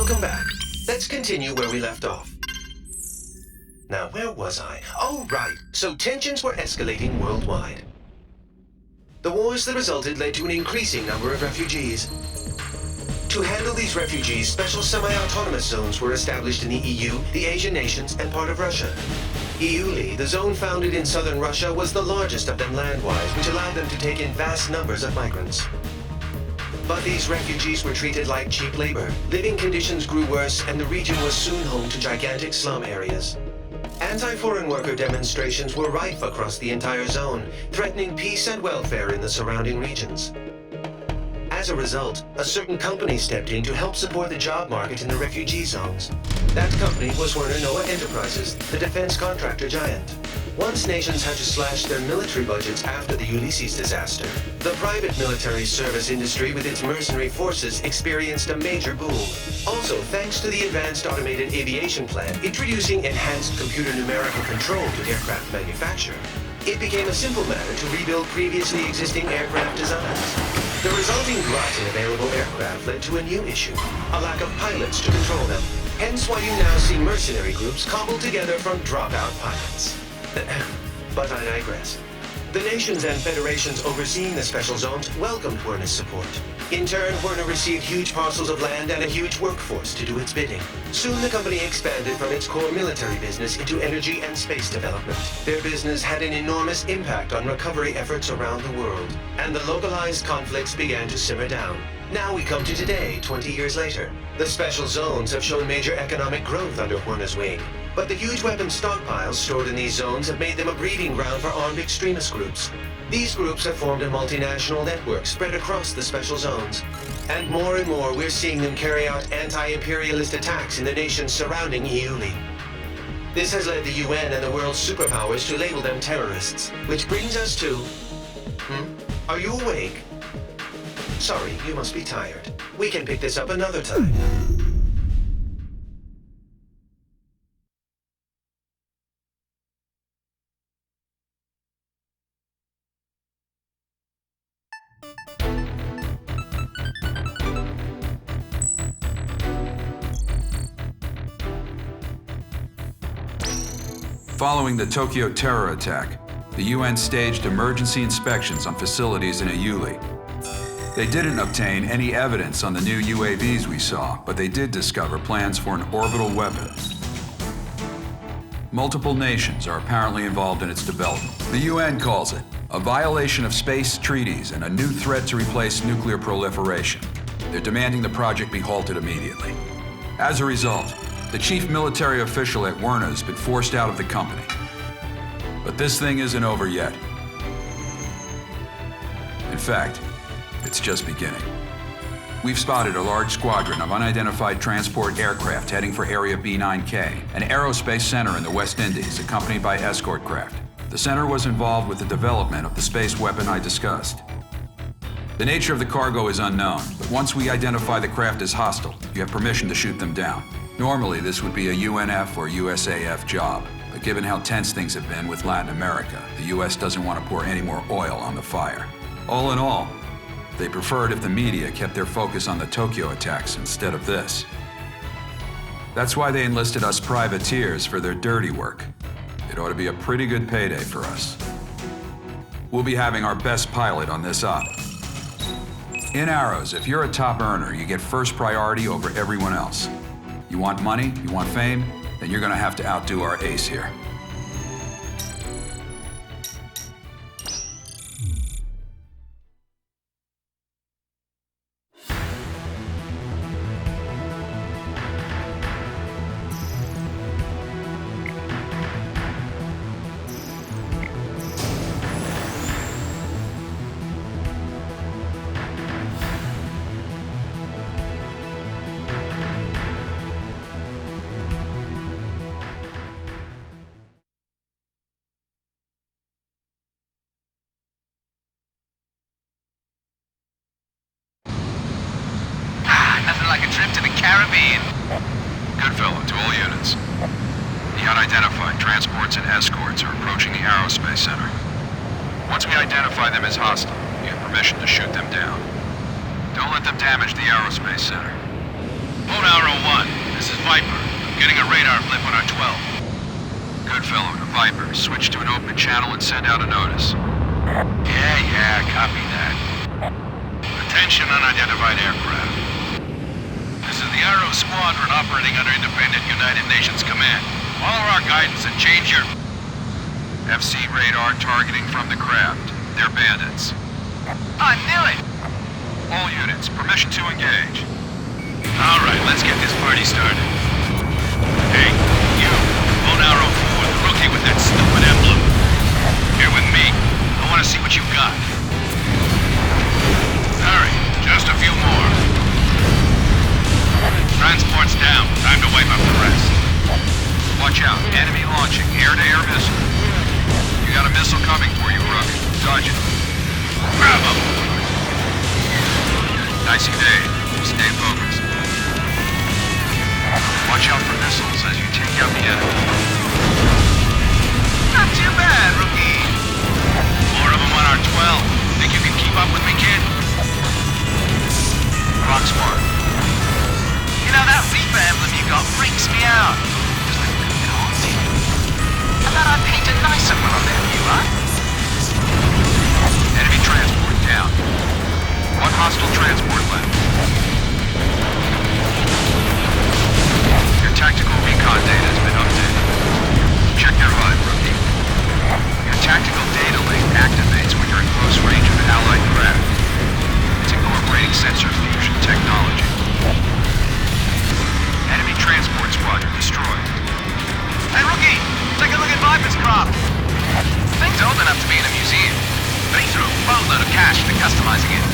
Welcome back. Let's continue where we left off. Now, where was I? Oh, right. So tensions were escalating worldwide. The wars that resulted led to an increasing number of refugees. To handle these refugees, special semi-autonomous zones were established in the EU, the Asian nations, and part of Russia. EULI, the zone founded in southern Russia, was the largest of them land-wise, which allowed them to take in vast numbers of migrants. But these refugees were treated like cheap labor. Living conditions grew worse, and the region was soon home to gigantic slum areas. Anti-foreign worker demonstrations were rife across the entire zone, threatening peace and welfare in the surrounding regions. As a result, a certain company stepped in to help support the job market in the refugee zones. That company was Werner Noah Enterprises, the defense contractor giant. Once nations had to slash their military budgets after the Ulysses disaster, the private military service industry with its mercenary forces experienced a major boom. Also, thanks to the Advanced Automated Aviation Plan introducing enhanced computer numerical control to aircraft manufacture, it became a simple matter to rebuild previously existing aircraft designs. The resulting glut in available aircraft led to a new issue, a lack of pilots to control them. Hence why you now see mercenary groups cobbled together from dropout pilots. But I digress. The nations and federations overseeing the special zones welcomed Werner's support. In turn, Werner received huge parcels of land and a huge workforce to do its bidding. Soon the company expanded from its core military business into energy and space development. Their business had an enormous impact on recovery efforts around the world, and the localized conflicts began to simmer down. Now we come to today, 20 years later. The special zones have shown major economic growth under Werner's wing, but the huge weapons stockpiles stored in these zones have made them a breeding ground for armed extremist groups. These groups have formed a multinational network spread across the special zones. And more we're seeing them carry out anti-imperialist attacks in the nations surrounding EULI. This has led the UN and the world's superpowers to label them terrorists, which brings us to... Are you awake? Sorry, you must be tired. We can pick this up another time. Following the Tokyo terror attack, the UN staged emergency inspections on facilities in EULI. They didn't obtain any evidence on the new UAVs we saw, but they did discover plans for an orbital weapon. Multiple nations are apparently involved in its development. The UN calls it a violation of space treaties and a new threat to replace nuclear proliferation. They're demanding the project be halted immediately. As a result, the chief military official at Werner has been forced out of the company. But this thing isn't over yet. In fact, it's just beginning. We've spotted a large squadron of unidentified transport aircraft heading for Area B9K, an aerospace center in the West Indies, accompanied by escort craft. The center was involved with the development of the space weapon I discussed. The nature of the cargo is unknown, but once we identify the craft as hostile, you have permission to shoot them down. Normally, this would be a UNF or USAF job, but given how tense things have been with Latin America, the US doesn't want to pour any more oil on the fire. All in all, they preferred if the media kept their focus on the Tokyo attacks instead of this. That's why they enlisted us privateers for their dirty work. It ought to be a pretty good payday for us. We'll be having our best pilot on this op. In Arrows, if you're a top earner, you get first priority over everyone else. You want money, you want fame, then you're gonna have to outdo our ace here. Like a trip to the Caribbean. Good fellow, to all units. The unidentified transports and escorts are approaching the aerospace center. Once we identify them as hostile, you have permission to shoot them down. Don't let them damage the aerospace center. Boat Arrow 1, Getting a radar blip on our 12. Good fellow, to Viper. Switch to an open channel and send out a notice. Yeah, copy that. Attention unidentified aircraft. This is the Arrow Squadron operating under independent United Nations command. Follow our guidance and change your... FC radar targeting from the craft. They're bandits. I knew it! All units, permission to engage. All right, let's get this party started. Hey, you, Lone Arrow 4, the rookie with that stupid emblem. Here with me. I want to see what you've got. Hurry, just a few more. Transport's down. Time to wipe up the rest. Watch out, enemy launching air-to-air missile. You got a missile coming for you, Rook. Dodge it. Grab him! Nice day. Stay focused. Watch out for missiles as you take out the enemy. Not too bad, rookie. More of them on our 12. Think you can keep up with me, kid? Rock smart. You know, that Reaper emblem you got freaks me out. Just like a Nazi. I thought I'd paint a nicer one on their view, huh? Enemy transport down. One hostile transport left. Your tactical recon data has been updated. Check your HUD, rookie. Your tactical data link activates when you're in close range of an allied craft. It's incorporating sensor fusion technology. Enemy transport squadron destroyed. Hey, rookie! Take a look at Viper's craft. Thing's old enough to be in a museum. But he threw a boatload of cash into customizing it.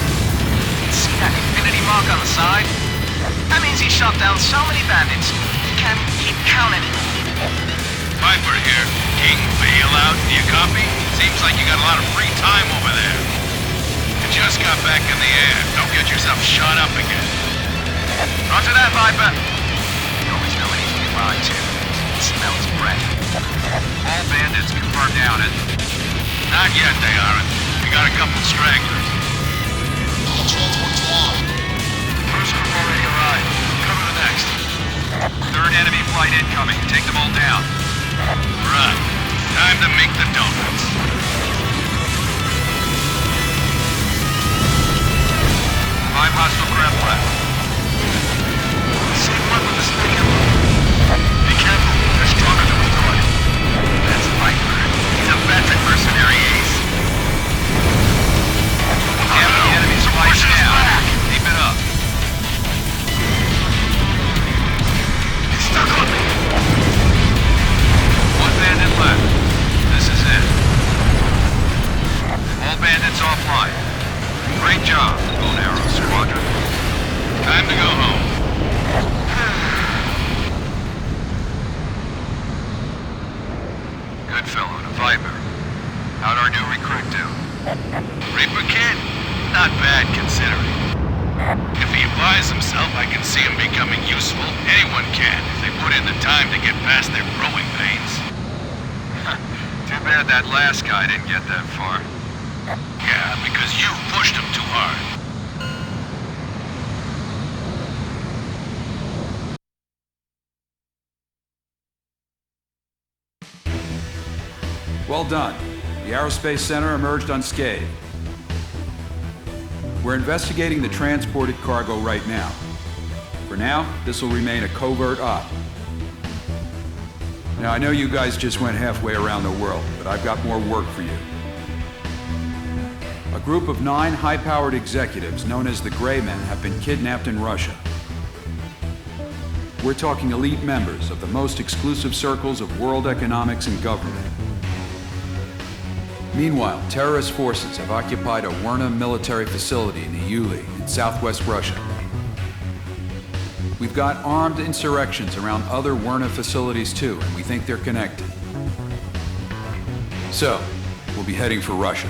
See that infinity mark on the side? That means he shot down so many bandits, he can't keep count anymore. Viper here. King bailout. Do you copy? Seems like you got a lot of free time over there. You just got back in the air. Don't get yourself shot up again. Roger that, Viper. You always know when he's being lied to. It smells breath. All bandits confirmed down it. Not yet, they aren't. We got a couple stragglers. All transports down. First group already arrived. Cover the next. Third enemy flight incoming. Take them all down. Right. Time to make the donuts. Five hostile craft left. Same one with the snake emblem. Be careful. They're stronger than we thought. That's Viper. He's a veteran mercenary ace. The enemy's flight down. Keep it up. He's stuck on me. One bandit left. This is it. All bandits offline. Great job, Lone Arrow Squadron. Time to go home. Good fellow to Viper. How'd our new recruit do? Reaper kid? Not bad considering. If he applies himself, I can see him becoming useful. Anyone can, if they put in the time to get past their growing pains. Too bad that last guy didn't get that far. Yeah, because you pushed him too hard. Well done. The Aerospace Center emerged unscathed. We're investigating the transported cargo right now. For now, this will remain a covert op. Now, I know you guys just went halfway around the world, but I've got more work for you. A group of 9 high-powered executives known as the Gray Men have been kidnapped in Russia. We're talking elite members of the most exclusive circles of world economics and government. Meanwhile, terrorist forces have occupied a Werna military facility in the Uli in southwest Russia. We've got armed insurrections around other Werna facilities too, and we think they're connected. So, we'll be heading for Russia.